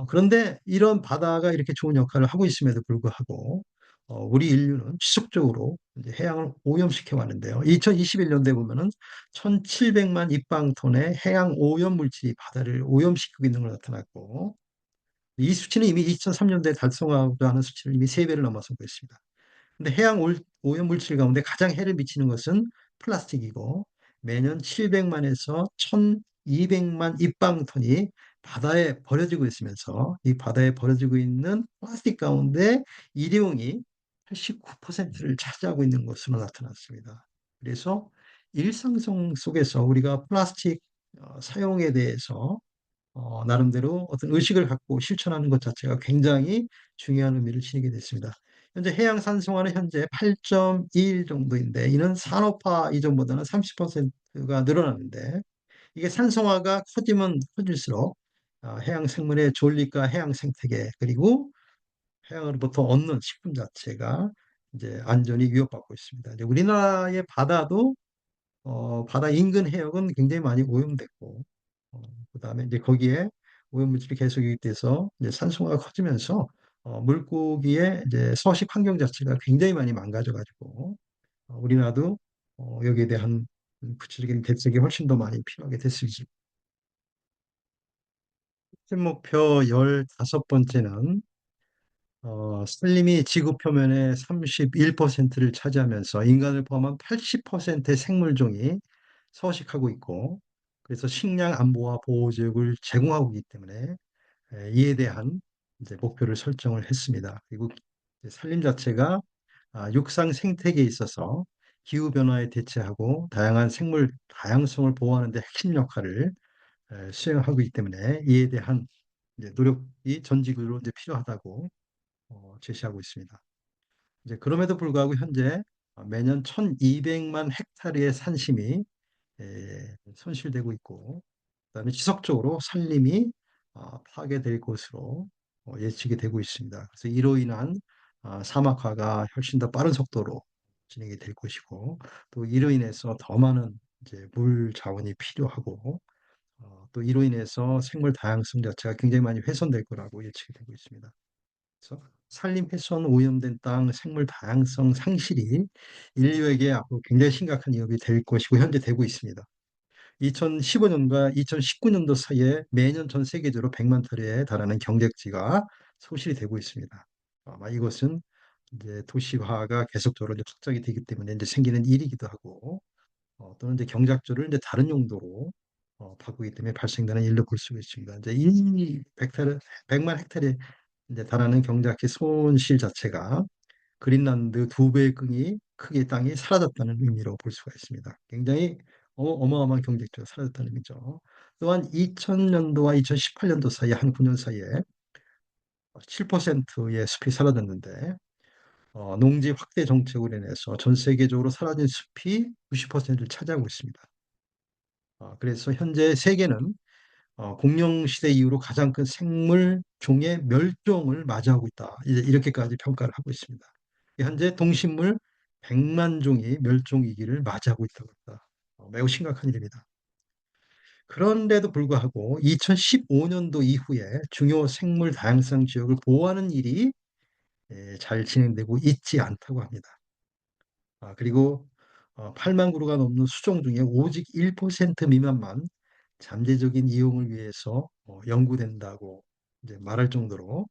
그런데 이런 바다가 이렇게 좋은 역할을 하고 있음에도 불구하고 우리 인류는 지속적으로 이제 해양을 오염시켜 왔는데요. 2021년도에 보면은 1,700만 입방톤의 해양 오염 물질이 바다를 오염시키고 있는 걸 나타났고 이 수치는 이미 2003년도에 달성하고자 하는 수치를 이미 3배를 넘어서고 있습니다. 근데 해양 오염 물질 가운데 가장 해를 미치는 것은 플라스틱이고 매년 700만에서 1200만 입방톤이 바다에 버려지고 있으면서 이 바다에 버려지고 있는 플라스틱 가운데 일회용이 89%를 차지하고 있는 것으로 나타났습니다. 그래서 일상성 속에서 우리가 플라스틱 사용에 대해서 나름대로 어떤 의식을 갖고 실천하는 것 자체가 굉장히 중요한 의미를 지니게 됐습니다. 현재 해양 산성화는 현재 8.2 정도인데 이는 산업화 이전보다는 30%가 늘어났는데 이게 산성화가 커지면 커질수록 해양 생물의 존립과 해양 생태계 그리고 해양으로부터 얻는 식품 자체가 이제 안전이 위협받고 있습니다. 이제 우리나라의 바다도 바다 인근 해역은 굉장히 많이 오염됐고, 어, 그다음에 이제 거기에 오염물질이 계속 유입돼서 이제 산소가 커지면서 물고기의 이제 서식 환경 자체가 굉장히 많이 망가져가지고 우리나라도 여기에 대한 구체적인 대책이 훨씬 더 많이 필요하게 됐습니다. 실 목표 15번째는 산림이 지구 표면의 31%를 차지하면서 인간을 포함한 80%의 생물종이 서식하고 있고, 그래서 식량 안보와 보호 지역을 제공하고 있기 때문에 이에 대한 이제 목표를 설정을 했습니다. 그리고 이제 산림 자체가 육상 생태계에 있어서 기후 변화에 대처하고 다양한 생물 다양성을 보호하는 데 핵심 역할을 수행하고 있기 때문에 이에 대한 이제 노력이 전직으로 이제 필요하다고 제시하고 있습니다. 이제 그럼에도 불구하고 현재 매년 1,200만 헥타르의 산심이 손실되고 있고, 그다음에 지속적으로 산림이 파괴될 것으로 예측이 되고 있습니다. 그래서 이로 인한 사막화가 훨씬 더 빠른 속도로 진행이 될 것이고, 또 이로 인해서 더 많은 이제 물 자원이 필요하고, 또 이로 인해서 생물 다양성 자체가 굉장히 많이 훼손될 거라고 예측이 되고 있습니다. 그래서 산림 훼손, 오염된 땅, 생물 다양성 상실이 인류에게 앞으로 굉장히 심각한 위협이 될 것이고 현재 되고 있습니다. 2015년과 2019년도 사이에 매년 전 세계적으로 100만 톤에 달하는 경작지가 소실이 되고 있습니다. 아마 이것은 이제 도시화가 계속적으로 이제 확장이 되기 때문에 이제 생기는 일이기도 하고 또는 이제 경작지를 이제 다른 용도로 바꾸기 때문에 발생되는 일로 볼 수가 있습니다. 이제 이 헥타르, 100만 헥타르에 이제 달하는 경작지 손실 자체가 그린란드 2배의 크기의 땅이 사라졌다는 의미로 볼 수가 있습니다. 굉장히 어마어마한 경제가 사라졌다는 의미죠. 또한 2000년도와 2018년도 사이 한 9년 사이에 7%의 숲이 사라졌는데 농지 확대 정책으로 인해서 전 세계적으로 사라진 숲이 90%를 차지하고 있습니다. 그래서 현재 세계는 공룡 시대 이후로 가장 큰 생물 종의 멸종을 맞이하고 있다. 이제 이렇게까지 평가를 하고 있습니다. 현재 동식물 100만 종이 멸종 위기를 맞이하고 있다고 합니다. 매우 심각한 일입니다. 그런데도 불구하고 2015년도 이후에 중요 생물 다양성 지역을 보호하는 일이 잘 진행되고 있지 않다고 합니다. 그리고 8만 그루가 넘는 수종 중에 오직 1% 미만만 잠재적인 이용을 위해서 연구된다고 이제 말할 정도로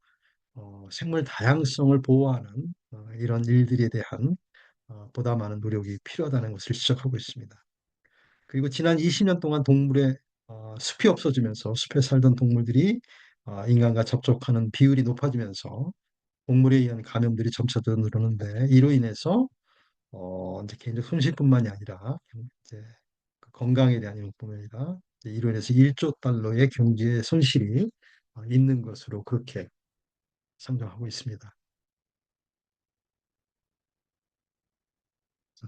생물 다양성을 보호하는 이런 일들에 대한 보다 많은 노력이 필요하다는 것을 지적하고 있습니다. 그리고 지난 20년 동안 동물의 숲이 없어지면서 숲에 살던 동물들이 인간과 접촉하는 비율이 높아지면서 동물에 의한 감염들이 점차 더 늘었는데 이로 인해서 이제 개인적 손실뿐만이 아니라 이제 그 건강에 대한 용뿐만 아니라 이제 이로 인해서 1조 달러의 경제 손실이 있는 것으로 그렇게 상정하고 있습니다.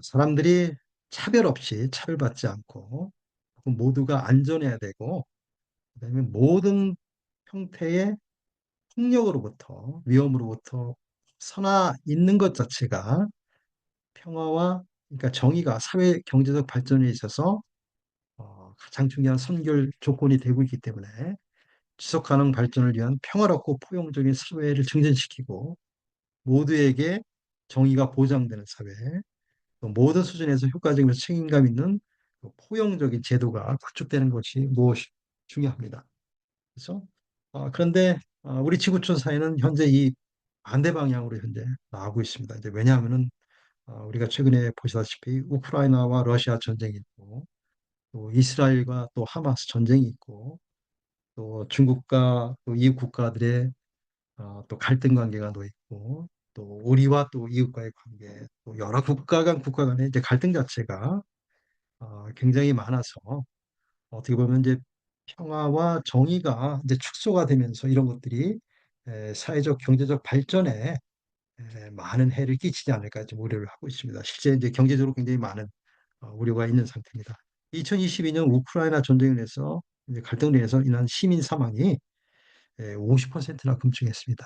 사람들이 차별 없이 차별받지 않고 모두가 안전해야 되고 그다음에 모든 형태의 폭력으로부터 위험으로부터 선화 있는 것 자체가 평화와 그러니까 정의가 사회 경제적 발전에 있어서 가장 중요한 선결 조건이 되고 있기 때문에 지속 가능 발전을 위한 평화롭고 포용적인 사회를 증진시키고 모두에게 정의가 보장되는 사회, 또 모든 수준에서 효과적이면서 책임감 있는 그 포용적인 제도가 구축되는 것이 무엇이 중요합니다. 그래서 그런데 우리 지구촌 사회는 현재 이 반대 방향으로 현재 나가고 있습니다. 이제 왜냐하면은 우리가 최근에 보시다시피 우크라이나와 러시아 전쟁이 있고 또 이스라엘과 또 하마스 전쟁이 있고, 또 중국과 또 이웃 국가들의 또 갈등 관계가 또 있고, 또 우리와 또 이웃과의 관계, 또 여러 국가 간의 이제 갈등 자체가 굉장히 많아서 어떻게 보면 이제 평화와 정의가 이제 축소가 되면서 이런 것들이 사회적 경제적 발전에 많은 해를 끼치지 않을까 좀 우려를 하고 있습니다. 실제 이제 경제적으로 굉장히 많은 우려가 있는 상태입니다. 2022년 우크라이나 전쟁을 해서 이제 갈등으로 인해서 인한 시민 사망이 50%나 급증했습니다.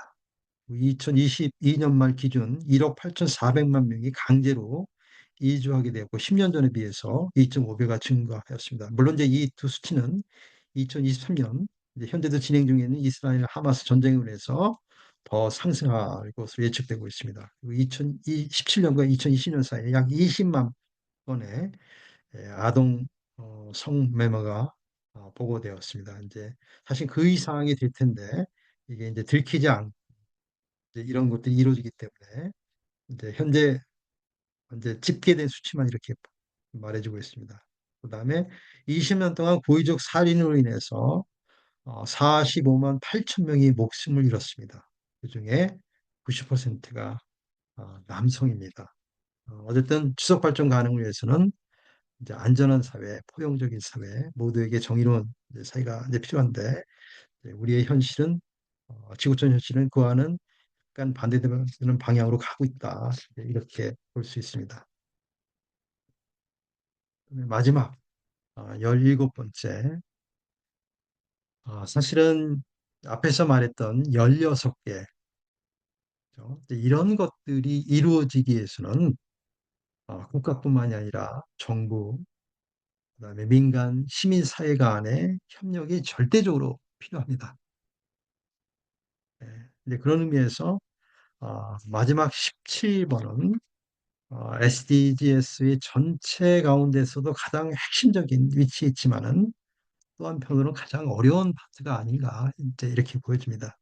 2022년 말 기준 1억 8,400만 명이 강제로 이주하게 되었고 10년 전에 비해서 2.5배가 증가하였습니다. 물론 이제 이 두 수치는 2023년 현재도 진행 중에 있는 이스라엘 하마스 전쟁으로 해서 더 상승할 것으로 예측되고 있습니다. 2017년과 2020년 사이에 약 20만 건의 아동 성매매가 보고되었습니다. 이제 사실 그 이상이 될 텐데 이게 이제 들키지 않고 이제 이런 것들이 이루어지기 때문에 이제 현재 이제 집계된 수치만 이렇게 말해주고 있습니다. 그다음에 20년 동안 고의적 살인으로 인해서 45만 8천 명이 목숨을 잃었습니다. 그중에 90%가 남성입니다. 어쨌든 지속 발전 가능을 위해서는 이제 안전한 사회, 포용적인 사회, 모두에게 정의로운 이제 사회가 이제 필요한데 이제 우리의 현실은 지구촌 현실은 그와는 약간 반대되는 방향으로 가고 있다. 이렇게 볼 수 있습니다. 마지막 17번째 사실은 앞에서 말했던 16개 이런 것들이 이루어지기 위해서는 국가뿐만이 아니라 정부, 그다음에 민간, 시민 사회 간의 협력이 절대적으로 필요합니다. 네, 이제 그런 의미에서 마지막 17번은 SDGs의 전체 가운데서도 가장 핵심적인 위치에 있지만은 또 한편으로는 가장 어려운 파트가 아닌가 이제 이렇게 보여집니다.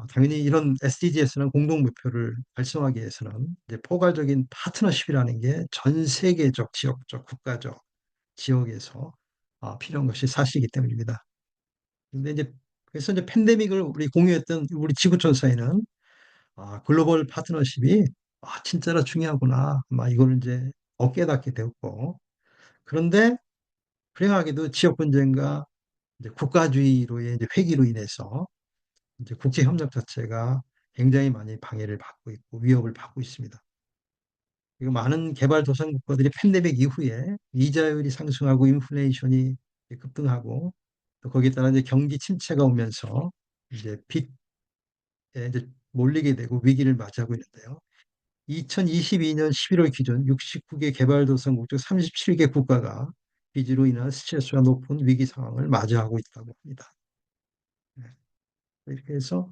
당연히 이런 SDGs는 공동 목표를 달성하기 위해서는 이제 포괄적인 파트너십이라는 게 전 세계적, 지역적, 국가적, 지역에서 필요한 것이 사실이기 때문입니다. 근데 이제 그래서 이제 팬데믹을 우리 공유했던 우리 지구촌 사회는 글로벌 파트너십이 진짜로 중요하구나. 이걸 이제 깨닫게 되었고 그런데 불행하게도 지역 분쟁과 이제 국가주의로의 이제 회기로 인해서 이제 국제 협력 자체가 굉장히 많이 방해를 받고 있고 위협을 받고 있습니다. 그리고 많은 개발도상 국가들이 팬데믹 이후에 이자율이 상승하고 인플레이션이 급등하고 또 거기에 따라 이제 경기 침체가 오면서 이제 빚에 이제 몰리게 되고 위기를 맞이하고 있는데요. 2022년 11월 기준 69개 개발도상국 중 37개 국가가 빚으로 인한 스트레스가 높은 위기 상황을 맞이하고 있다고 합니다. 네. 이렇게 해서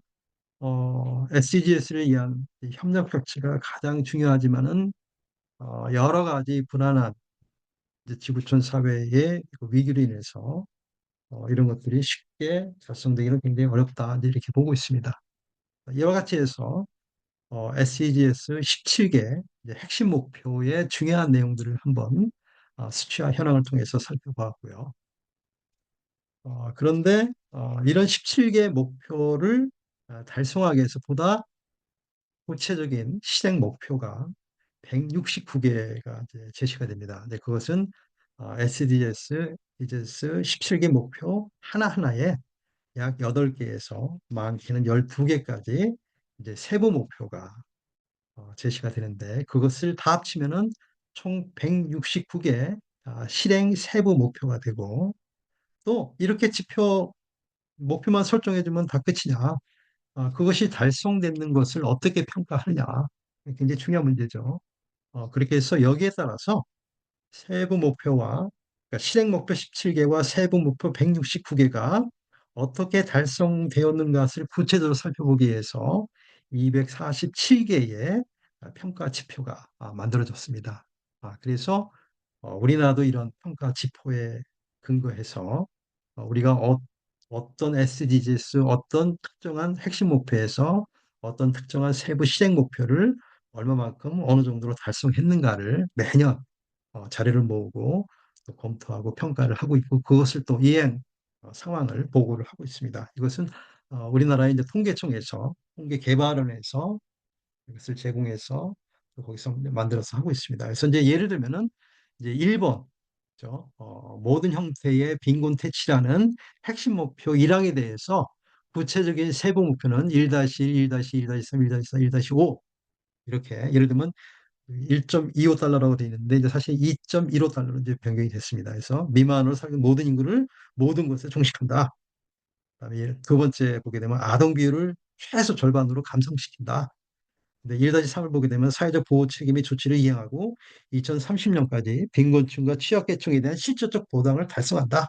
SDGs를 위한 협력 조치가 가장 중요하지만은 여러 가지 불안한 이제 지구촌 사회의 그 위기로 인해서 이런 것들이 쉽게 달성되기는 굉장히 어렵다 이제 이렇게 보고 있습니다. 이와 같이 해서 SDGs 17개 핵심 목표의 중요한 내용들을 한번 수치와 현황을 통해서 살펴보았고요. 그런데 이런 17개 목표를 달성하기 위해서 보다 구체적인 실행 목표가 169개가 제시가 됩니다. 네, 그것은 SDGs 17개 목표 하나하나에 약 8개에서 많게는 12개까지 이제 세부 목표가 제시가 되는데 그것을 다 합치면은 총 169개 실행 세부 목표가 되고 또 이렇게 목표만 설정해주면 다 끝이냐? 그것이 달성되는 것을 어떻게 평가하느냐? 굉장히 중요한 문제죠. 그렇게 해서 여기에 따라서 세부 목표와 그러니까 실행 목표 17개와 세부 목표 169개가 어떻게 달성되었는가를 구체적으로 살펴보기 위해서 247개의 평가 지표가 만들어졌습니다. 그래서 우리나라도 이런 평가 지표에 근거해서 우리가 어떤 SDGs, 어떤 특정한 핵심 목표에서 어떤 특정한 세부 실행 목표를 얼마만큼 어느 정도로 달성했는가를 매년 자료를 모으고 또 검토하고 평가를 하고 있고 그것을 또 이행 상황을 보고를 하고 있습니다. 이것은 우리나라의 이제 통계청에서 통계 개발을 해서 이것을 제공해서 또 거기서 만들어서 하고 있습니다. 그래서 이제 예를 들면은 이제 1번 그죠? 모든 형태의 빈곤 퇴치라는 핵심 목표 1항에 대해서 구체적인 세부 목표는 1-1, 1-1-3, 1-4, 1-5 이렇게 예를 들면 1.25달러라고 되어 있는데 이제 사실 2.15달러로 이제 변경이 됐습니다. 그래서 미만으로 사는 모든 인구를 모든 것에 종식한다. 그다음에 두 번째 보게 되면 아동 비율을 최소 절반으로 감소시킨다. 근데 1-3을 보게 되면 사회적 보호 책임의 조치를 이행하고 2030년까지 빈곤층과 취약계층에 대한 실질적 보장을 달성한다.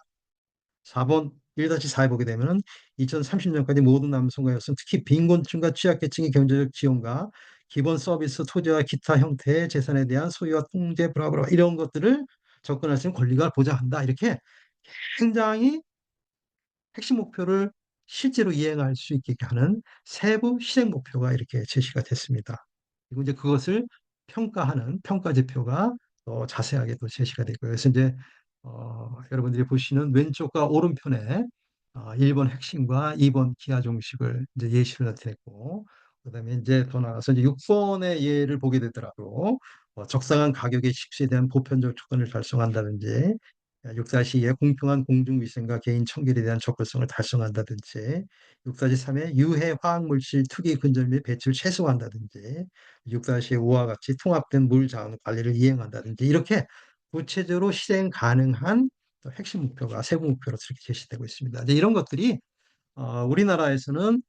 4번 1-4에 보게 되면 2030년까지 모든 남성과 여성, 특히 빈곤층과 취약계층의 경제적 지원과 기본 서비스, 토지와 기타 형태의 재산에 대한 소유와 통제, 브라브라 이런 것들을 접근할 수 있는 권리가 보장한다. 이렇게 굉장히 핵심 목표를 실제로 이행할 수 있게 하는 세부 실행 목표가 이렇게 제시가 됐습니다. 그리고 이제 그것을 평가하는 평가 지표가 더 자세하게 또 제시가 되고요. 그래서 이제 여러분들이 보시는 왼쪽과 오른편에 1번 핵심과 2번 기하 종식을 이제 예시를 나타냈고, 그다음에 이제 더 나아가서 이제 6번의 예를 보게 되더라도 적당한 가격의 식수에 대한 보편적 조건을 달성한다든지 6-2에 공평한 공중위생과 개인 청결에 대한 접근성을 달성한다든지 6-3에 유해 화학물질 투기 근절 및 배출 최소화한다든지 6-5와 같이 통합된 물 자원 관리를 이행한다든지 이렇게 구체적으로 실행 가능한 핵심 목표가 세부 목표로 이렇게 제시되고 있습니다. 이제 이런 것들이 우리나라에서는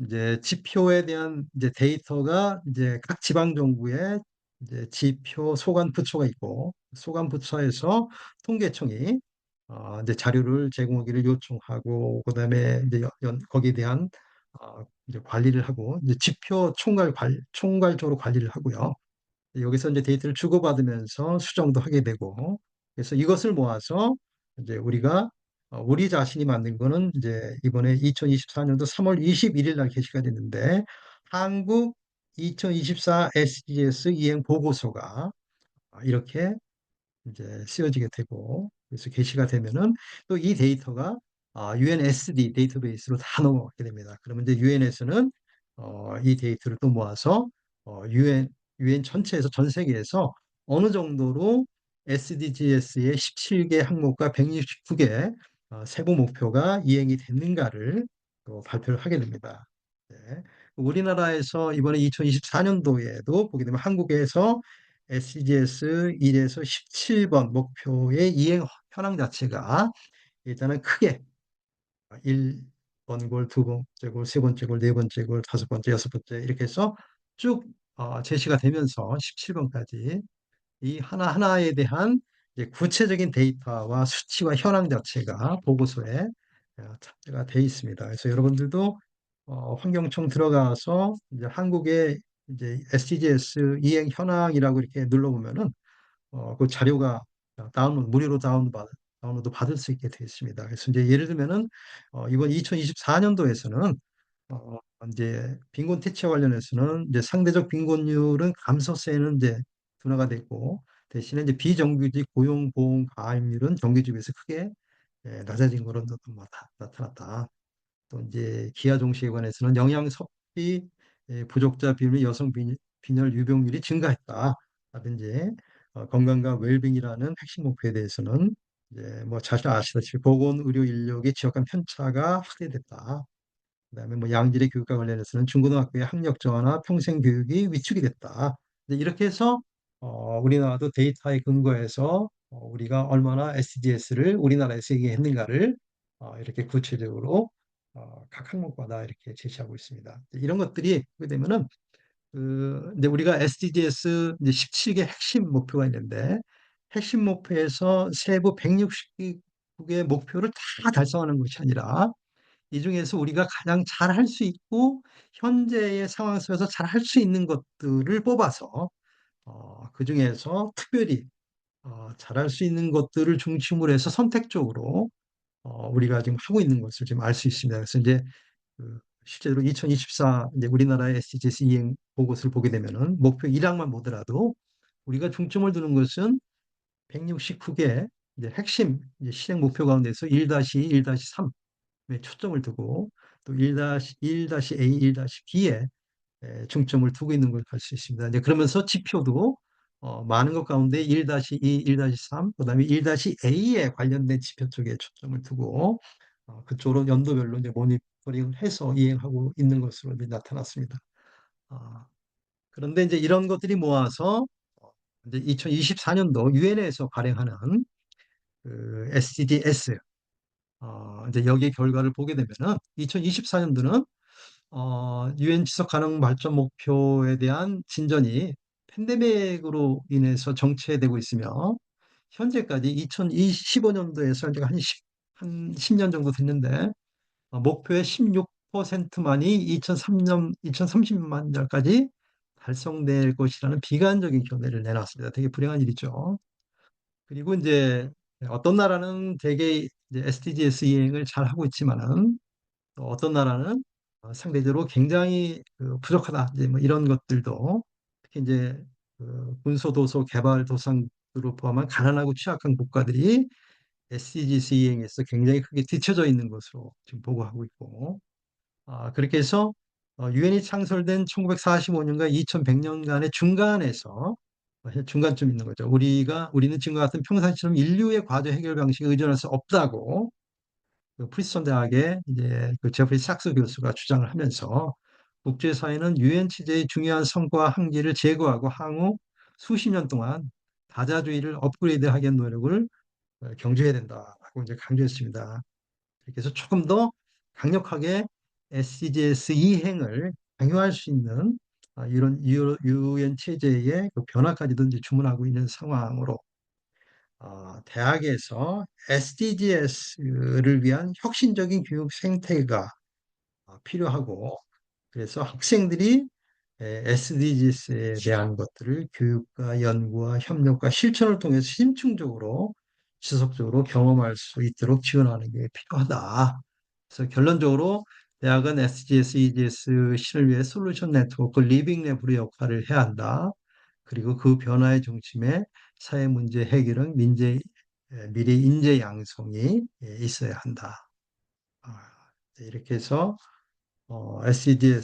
이제 지표에 대한 이제 데이터가 이제 각 지방 정부의 이제 지표 소관 부처가 있고 소관 부처에서 통계청이 이제 자료를 제공하기를 요청하고 그다음에 이제 거기에 대한 이제 관리를 하고 이제 지표 총괄적으로 관리를 하고요. 여기서 이제 데이터를 주고받으면서 수정도 하게 되고 그래서 이것을 모아서 이제 우리가 우리 자신이 만든 거는 이제 이번에 2024년도 3월 21일 날 게시가 됐는데 한국 2024 SDGs 이행 보고서가 이렇게 이제 쓰여지게 되고 그래서 게시가 되면은 또 이 데이터가 UNSD 데이터베이스로 다 넘어가게 됩니다. 그러면 이제 UN에서는 이 데이터를 또 모아서 UN 전체에서 전 세계에서 어느 정도로 SDGs의 17개 항목과 169개 세부 목표가 이행이 됐는가를 또 발표를 하게 됩니다. 네. 우리나라에서 이번에 2024년도에도 보게 되면 한국에서 SDGs 1에서 17번 목표의 이행 현황 자체가 일단은 크게 1번 골, 두 번째 골, 세 번째 골, 네 번째 골, 다섯 번째, 여섯 번째 이렇게 해서 쭉 제시가 되면서 17번까지 이 하나하나에 대한 이제 구체적인 데이터와 수치와 현황 자체가 보고서에 탑재가 돼 있습니다. 그래서 여러분들도 환경청 들어가서 이제 한국의 이제 SDGs 이행 현황이라고 이렇게 눌러보면은 그 자료가 무료로 다운로드 받을 수 있게 되어 있습니다. 그래서 이제 예를 들면은 이번 2024년도에서는 어, 이제 빈곤 퇴치와 관련해서는 이제 상대적 빈곤율은 감소세는 이제 둔화가 됐고 대신에 이제 비정규직 고용 보험 가입률은 정규직에 비해서 크게 낮아진 것으로 나타났다. 또 이제 기아 종식에 관해서는 영양 섭취 부족자 비율이 여성 빈혈 유병률이 증가했다. 라든지 건강과 웰빙이라는 핵심 목표에 대해서는 이제 뭐 잘 아시다시피 보건 의료 인력의 지역간 편차가 확대됐다. 그다음에 뭐 양질의 교육과 관련해서는 중고등학교의 학력 저하나 평생 교육이 위축이 됐다. 이렇게 해서 우리나라도 데이터에 근거해서 우리가 얼마나 SDGs를 우리나라에서 얘기했는가를 이렇게 구체적으로 각 항목마다 이렇게 제시하고 있습니다. 이런 것들이 보게 되면은 이제 우리가 SDGs 이제 17개 핵심 목표가 있는데 핵심 목표에서 세부 160개의 목표를 다 달성하는 것이 아니라 이 중에서 우리가 가장 잘 할 수 있고 현재의 상황 속에서 잘 할 수 있는 것들을 뽑아서 그중에서 특별히 잘할 수 있는 것들을 중심으로 해서 선택적으로 우리가 지금 하고 있는 것을 지금 알 수 있습니다. 그래서 이제 실제로 2024 이제 우리나라의 SDGs 이행 보고서를 보게 되면은 목표 1항만 보더라도 우리가 중점을 두는 것은 169개 이제 핵심 이제 실행 목표 가운데서 1-1-3에 초점을 두고 또 1-1-A, 1-B에 중점을 두고 있는 걸 알 수 있습니다. 이제 그러면서 지표도 많은 것 가운데 1-2, 1-3, 그다음에 1-A에 관련된 지표 쪽에 초점을 두고 그쪽으로 연도별로 이제 모니터링을 해서 이행하고 있는 것으로 이제 나타났습니다. 아, 그런데 이제 이런 것들이 모아서 이제 2024년도 유엔에서 발행하는 그 SDGs 이제 여기 결과를 보게 되면은 2024년도는 유엔 지속 가능 발전 목표에 대한 진전이 팬데믹으로 인해서 정체되고 있으며 현재까지 2025년도에서 이제 한 10년 정도 됐는데 목표의 16%만이 2030년 까지 달성될 것이라는 비관적인 견해를 내놨습니다. 되게 불행한 일이죠. 그리고 이제 어떤 나라는 되게 이제 SDGs 이행을 잘 하고 있지만은 또 어떤 나라는 상대적으로 굉장히 부족하다. 이제 뭐 이런 것들도 특히 이제 군소도서 개발도상국으로 포함한 가난하고 취약한 국가들이 SDGs 이행에서 굉장히 크게 뒤처져 있는 것으로 지금 보고하고 있고, 그렇게 해서 유엔이 창설된 1945년과 2100년간의 중간에서 중간쯤 있는 거죠. 우리는 지금과 같은 평상시처럼 인류의 과제 해결 방식에 의존할 수 없다고 그 프리스턴 대학의 이제 그 제프리 삭스 교수가 주장을 하면서 국제사회는 유엔 체제의 중요한 성과와 한계를 제거하고 향후 수십 년 동안 다자주의를 업그레이드하기 위한 노력을 경주해야 된다고 이제 강조했습니다. 그래서 조금 더 강력하게 SDGs 이행을 강요할 수 있는 이런 유엔 체제의 그 변화까지도 이제 주문하고 있는 상황으로 대학에서 SDGs를 위한 혁신적인 교육 생태가 필요하고 그래서 학생들이 SDGs에 대한 것들을 교육과 연구와 협력과 실천을 통해서 심층적으로 지속적으로 경험할 수 있도록 지원하는 게 필요하다. 그래서 결론적으로 대학은 SDGs, EGS 실을 위해 솔루션 네트워크, 리빙 랩으로 역할을 해야 한다. 그리고 그 변화의 중심에 사회 문제 해결은 미래 인재 양성이 있어야 한다. 이렇게 해서 SDGs의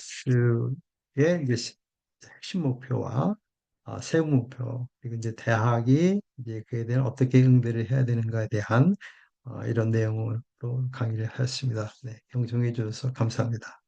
이제 핵심 목표와 세부 목표 그리고 이제 대학이 이제 그에 대한 어떻게 응대를 해야 되는가에 대한 이런 내용으로 강의를 했습니다. 네, 경청해 주셔서 감사합니다.